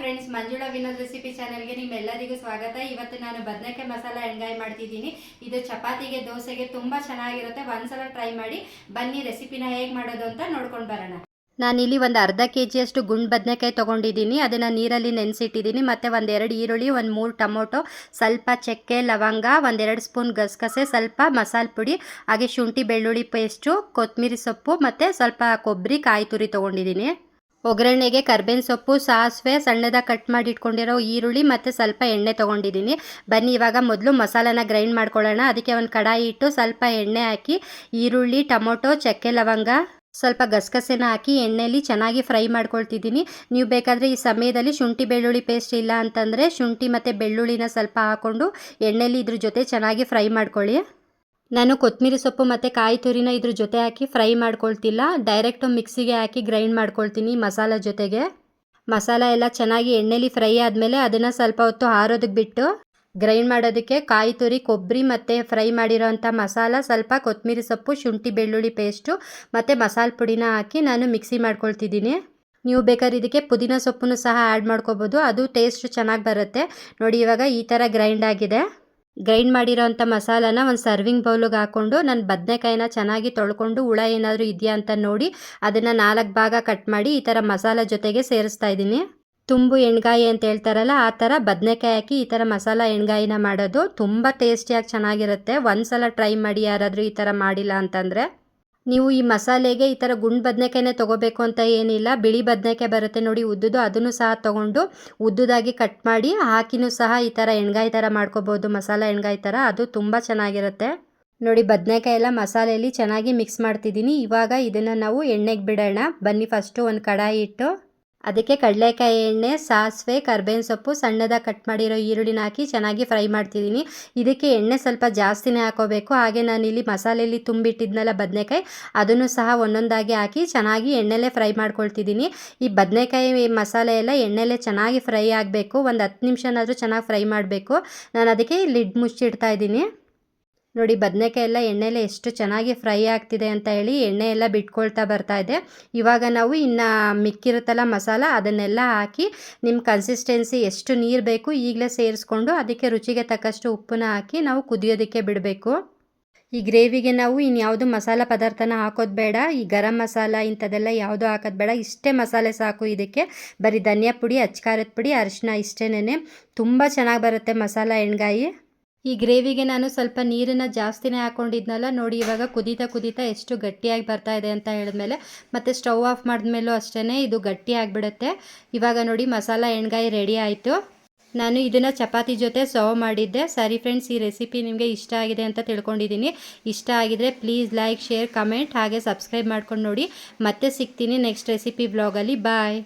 Friends, Manjula Vinod recipe ಚಾನೆಲ್ಗೆ ನಿಮ್ಮೆಲ್ಲರಿಗೂ ಸ್ವಾಗತ. ಇವತ್ತು ನಾನು ಬದನೆಕಾಯಿ ಮಸಾಲ ಎಣ್ಗಾಯಿ ಮಾಡ್ತಿದ್ದೀನಿ. ಇದು ಚಪಾತಿಗೆ, ದೋಸೆಗೆ ತುಂಬ ಚೆನ್ನಾಗಿರುತ್ತೆ. ಒಂದ್ಸಲ ಟ್ರೈ ಮಾಡಿ. ಬನ್ನಿ ರೆಸಿಪಿನ ಹೇಗೆ ಮಾಡೋದು ಅಂತ ನೋಡ್ಕೊಂಡು ಬರೋಣ. ನಾನಿಲ್ಲಿ ಒಂದು ಅರ್ಧ ಕೆಜಿಯಷ್ಟು ಗುಂಡು ಬದನೆಕಾಯಿ ತೊಗೊಂಡಿದ್ದೀನಿ. ಅದನ್ನು ನೀರಲ್ಲಿ ನೆನೆಸಿಟ್ಟಿದ್ದೀನಿ. ಮತ್ತು ಒಂದೆರಡು ಈರುಳ್ಳಿ, ಒಂದು 3 ಟೊಮೊಟೊ, ಸ್ವಲ್ಪ ಚಕ್ಕೆ, ಲವಂಗ, ಒಂದೆರಡು ಸ್ಪೂನ್ ಗಸಗಸೆ, ಸ್ವಲ್ಪ ಮಸಾಲೆ ಪುಡಿ, ಹಾಗೆ ಶುಂಠಿ ಬೆಳ್ಳುಳ್ಳಿ ಪೇಸ್ಟು, ಕೊತ್ತಂಬರಿ ಸೊಪ್ಪು ಮತ್ತು ಸ್ವಲ್ಪ ಕೊಬ್ಬರಿ, ಕಾಯಿ ತುರಿ ತೊಗೊಂಡಿದ್ದೀನಿ. ಒಗ್ಗರಣೆಗೆ ಕರ್ಬೇವಿನ ಸೊಪ್ಪು, ಸಾಸಿವೆ, ಸಣ್ಣದಾಗಿ ಕಟ್ ಮಾಡಿ ಇಟ್ಕೊಂಡಿರೋ ಈರುಳ್ಳಿ ಮತ್ತು ಸ್ವಲ್ಪ ಎಣ್ಣೆ ತೊಗೊಂಡಿದ್ದೀನಿ. ಬನ್ನಿ ಇವಾಗ ಮೊದಲು ಮಸಾಲಾನ ಗ್ರೈಂಡ್ ಮಾಡ್ಕೊಳ್ಳೋಣ. ಅದಕ್ಕೆ ಒಂದು ಕಡಾಯಿ ಇಟ್ಟು ಸ್ವಲ್ಪ ಎಣ್ಣೆ ಹಾಕಿ ಈರುಳ್ಳಿ, ಟೊಮೊಟೊ, ಚಕ್ಕೆ, ಲವಂಗ, ಸ್ವಲ್ಪ ಗಸಗಸೆನ ಹಾಕಿ ಎಣ್ಣೆಯಲ್ಲಿ ಚೆನ್ನಾಗಿ ಫ್ರೈ ಮಾಡ್ಕೊಳ್ತಿದ್ದೀನಿ. ನೀವು ಬೇಕಾದರೆ ಈ ಸಮಯದಲ್ಲಿ ಶುಂಠಿ ಬೆಳ್ಳುಳ್ಳಿ ಪೇಸ್ಟ್ ಇಲ್ಲ ಅಂತಂದರೆ ಶುಂಠಿ ಮತ್ತು ಬೆಳ್ಳುಳ್ಳಿನ ಸ್ವಲ್ಪ ಹಾಕ್ಕೊಂಡು ಎಣ್ಣೆಯಲ್ಲಿ ಇದ್ರ ಜೊತೆ ಚೆನ್ನಾಗಿ ಫ್ರೈ ಮಾಡ್ಕೊಳ್ಳಿ. ನಾನು ಕೊತ್ತಂಬರಿ ಸೊಪ್ಪು ಮತ್ತು ಕಾಯಿ ತುರಿನ ಇದ್ರ ಜೊತೆ ಹಾಕಿ ಫ್ರೈ ಮಾಡ್ಕೊಳ್ತಿಲ್ಲ, ಡೈರೆಕ್ಟು ಮಿಕ್ಸಿಗೆ ಹಾಕಿ ಗ್ರೈಂಡ್ ಮಾಡ್ಕೊಳ್ತೀನಿ ಮಸಾಲ ಜೊತೆಗೆ. ಮಸಾಲ ಎಲ್ಲ ಚೆನ್ನಾಗಿ ಎಣ್ಣೆಲಿ ಫ್ರೈ ಆದಮೇಲೆ ಅದನ್ನು ಸ್ವಲ್ಪ ಹೊತ್ತು ಆರೋದಕ್ಕೆ ಬಿಟ್ಟು ಗ್ರೈಂಡ್ ಮಾಡೋದಕ್ಕೆ ಕಾಯಿ ತುರಿ, ಕೊಬ್ಬರಿ ಮತ್ತು ಫ್ರೈ ಮಾಡಿರೋಂಥ ಮಸಾಲ, ಸ್ವಲ್ಪ ಕೊತ್ತಂಬರಿ ಸೊಪ್ಪು, ಶುಂಠಿ ಬೆಳ್ಳುಳ್ಳಿ ಪೇಸ್ಟು ಮತ್ತು ಮಸಾಲೆ ಪುಡಿನ ಹಾಕಿ ನಾನು ಮಿಕ್ಸಿ ಮಾಡ್ಕೊಳ್ತಿದ್ದೀನಿ. ನೀವು ಬೇಕಾದ್ರೆ ಇದಕ್ಕೆ ಪುದೀನ ಸೊಪ್ಪನ್ನು ಸಹ ಆ್ಯಡ್ ಮಾಡ್ಕೋಬೋದು, ಅದು ಟೇಸ್ಟ್ ಚೆನ್ನಾಗಿ ಬರುತ್ತೆ. ನೋಡಿ ಇವಾಗ ಈ ಥರ ಗ್ರೈಂಡ್ ಆಗಿದೆ. ಗ್ರೈಂಡ್ ಮಾಡಿರೋ ಅಂಥ ಮಸಾಲಾನ ಒಂದು ಸರ್ವಿಂಗ್ ಬೌಲಿಗೆ ಹಾಕ್ಕೊಂಡು ನಾನು ಬದನೆಕಾಯಿನ ಚೆನ್ನಾಗಿ ತೊಳ್ಕೊಂಡು ಹುಳ ಏನಾದರೂ ಇದೆಯಾ ಅಂತ ನೋಡಿ ಅದನ್ನು 4 ಭಾಗ ಕಟ್ ಮಾಡಿ ಈ ಥರ ಮಸಾಲ ಜೊತೆಗೆ ಸೇರಿಸ್ತಾ ಇದ್ದೀನಿ. ತುಂಬು ಎಣ್ಗಾಯಿ ಅಂತ ಹೇಳ್ತಾರಲ್ಲ, ಆ ಥರ ಬದನೆಕಾಯಿ ಹಾಕಿ ಈ ಥರ ಮಸಾಲ ಎಣ್ಗಾಯಿನ ಮಾಡೋದು ತುಂಬ ಟೇಸ್ಟಿಯಾಗಿ ಚೆನ್ನಾಗಿರುತ್ತೆ. ಒಂದು ಸಲ ಟ್ರೈ ಮಾಡಿ ಯಾರಾದರೂ ಈ ಥರ ಮಾಡಿಲ್ಲ ಅಂತಂದರೆ. ನೀವು ಈ ಮಸಾಲೆಗೆ ಈ ಥರ ಗುಂಡು ಬದನೆಕಾಯಿನೇ ತೊಗೋಬೇಕು ಅಂತ ಏನಿಲ್ಲ, ಬಿಳಿ ಬದನೆಕಾಯಿ ಬರುತ್ತೆ ನೋಡಿ ಉದ್ದುದು, ಅದನ್ನು ಸಹ ತೊಗೊಂಡು ಉದ್ದುದಾಗಿ ಕಟ್ ಮಾಡಿ ಹಾಕಿನೂ ಸಹ ಈ ಥರ ಎಣ್ಗಾಯಿ ಥರ ಮಾಡ್ಕೋಬೋದು, ಮಸಾಲ ಎಣ್ಗಾಯಿ ಥರ. ಅದು ತುಂಬ ಚೆನ್ನಾಗಿರುತ್ತೆ. ನೋಡಿ ಬದನೆಕಾಯಿ ಎಲ್ಲ ಮಸಾಲೆಯಲ್ಲಿ ಚೆನ್ನಾಗಿ ಮಿಕ್ಸ್ ಮಾಡ್ತಿದ್ದೀನಿ. ಇವಾಗ ಇದನ್ನು ನಾವು ಎಣ್ಣೆಗೆ ಬಿಡೋಣ. ಬನ್ನಿ ಫಸ್ಟು ಒಂದು ಕಡಾಯಿ ಇಟ್ಟು ಅದಕ್ಕೆ ಕಡಲೆಕಾಯಿ ಎಣ್ಣೆ, ಸಾಸಿವೆ, ಕರ್ಬೇವಿನ ಸೊಪ್ಪು, ಸಣ್ಣದಾಗಿ ಕಟ್ ಮಾಡಿರೋ ಈರುಳ್ಳಿನ ಹಾಕಿ ಚೆನ್ನಾಗಿ ಫ್ರೈ ಮಾಡ್ತಿದ್ದೀನಿ. ಇದಕ್ಕೆ ಎಣ್ಣೆ ಸ್ವಲ್ಪ ಜಾಸ್ತಿನೇ ಹಾಕೋಬೇಕು. ಹಾಗೆ ನಾನಿಲ್ಲಿ ಮಸಾಲೆಯಲ್ಲಿ ತುಂಬಿಟ್ಟಿದ್ನಲ್ಲ ಬದನೆಕಾಯಿ, ಅದನ್ನು ಸಹ ಒಂದೊಂದಾಗಿ ಹಾಕಿ ಚೆನ್ನಾಗಿ ಎಣ್ಣೆಲೇ ಫ್ರೈ ಮಾಡ್ಕೊಳ್ತಿದ್ದೀನಿ. ಈ ಬದನೆಕಾಯಿ ಮಸಾಲೆ ಎಲ್ಲ ಎಣ್ಣೆಲೇ ಚೆನ್ನಾಗಿ ಫ್ರೈ ಆಗಬೇಕು. ಒಂದು 10 ನಿಮಿಷನಾದರೂ ಚೆನ್ನಾಗಿ ಫ್ರೈ ಮಾಡಬೇಕು. ನಾನು ಅದಕ್ಕೆ ಲಿಡ್ ಮುಚ್ಚಿಡ್ತಾ ಇದ್ದೀನಿ. ನೋಡಿ ಬದನೆಕಾಯಿ ಎಲ್ಲ ಎಣ್ಣೆಲೆ ಎಷ್ಟು ಚೆನ್ನಾಗಿ ಫ್ರೈ ಆಗ್ತಿದೆ ಅಂತ ಹೇಳಿ ಎಣ್ಣೆ ಎಲ್ಲ ಬಿಟ್ಕೊಳ್ತಾ ಬರ್ತಾ ಇದೆ. ಇವಾಗ ನಾವು ಇನ್ನು ಮಿಕ್ಕಿರುತ್ತಲ್ಲ ಮಸಾಲ, ಅದನ್ನೆಲ್ಲ ಹಾಕಿ ನಿಮ್ಮ ಕನ್ಸಿಸ್ಟೆನ್ಸಿ ಎಷ್ಟು ನೀರು ಬೇಕು ಈಗಲೇ ಸೇರಿಸ್ಕೊಂಡು ಅದಕ್ಕೆ ರುಚಿಗೆ ತಕ್ಕಷ್ಟು ಉಪ್ಪನ್ನ ಹಾಕಿ ನಾವು ಕುದಿಯೋದಕ್ಕೆ ಬಿಡಬೇಕು. ಈ ಗ್ರೇವಿಗೆ ನಾವು ಇನ್ಯಾವುದು ಮಸಾಲ ಪದಾರ್ಥನ ಹಾಕೋದು ಬೇಡ. ಈ ಗರಂ ಮಸಾಲ ಇಂಥದ್ದೆಲ್ಲ ಯಾವುದೂ ಹಾಕೋದು ಬೇಡ. ಇಷ್ಟೇ ಮಸಾಲೆ ಸಾಕು ಇದಕ್ಕೆ. ಬರೀ ಧನಿಯಾ ಪುಡಿ, ಅಚ್ಕಾರದ ಪುಡಿ, ಅರಿಶಿನ ಇಷ್ಟೇನೆ. ತುಂಬ ಚೆನ್ನಾಗಿ ಬರುತ್ತೆ ಮಸಾಲ ಎಣ್ಗಾಯಿ. ಈ ಗ್ರೇವಿಗೆ ನಾನು ಸ್ವಲ್ಪ ನೀರನ್ನು ಜಾಸ್ತಿನೇ ಹಾಕ್ಕೊಂಡಿದ್ನಲ್ಲ, ನೋಡಿ ಇವಾಗ ಕುದೀತಾ ಕುದೀತಾ ಎಷ್ಟು ಗಟ್ಟಿಯಾಗಿ ಬರ್ತಾ ಇದೆ ಅಂತ ಹೇಳಿದ್ಮೇಲೆ ಮತ್ತು ಸ್ಟವ್ ಆಫ್ ಮಾಡಿದ್ಮೇಲೂ ಅಷ್ಟೇ ಇದು ಗಟ್ಟಿ ಆಗಿಬಿಡುತ್ತೆ. ಇವಾಗ ನೋಡಿ ಮಸಾಲ ಎಣ್ಗಾಯಿ ರೆಡಿ ಆಯಿತು. ನಾನು ಇದನ್ನು ಚಪಾತಿ ಜೊತೆ ಸರ್ವ್ ಮಾಡಿದ್ದೆ. ಸರಿ ಫ್ರೆಂಡ್ಸ್, ಈ ರೆಸಿಪಿ ನಿಮಗೆ ಇಷ್ಟ ಆಗಿದೆ ಅಂತ ತಿಳ್ಕೊಂಡಿದ್ದೀನಿ. ಇಷ್ಟ ಆಗಿದರೆ ಪ್ಲೀಸ್ ಲೈಕ್, ಶೇರ್, ಕಮೆಂಟ್ ಹಾಗೆ ಸಬ್ಸ್ಕ್ರೈಬ್ ಮಾಡ್ಕೊಂಡು ನೋಡಿ. ಮತ್ತೆ ಸಿಗ್ತೀನಿ ನೆಕ್ಸ್ಟ್ ರೆಸಿಪಿ ವ್ಲಾಗಲ್ಲಿ. ಬಾಯ್.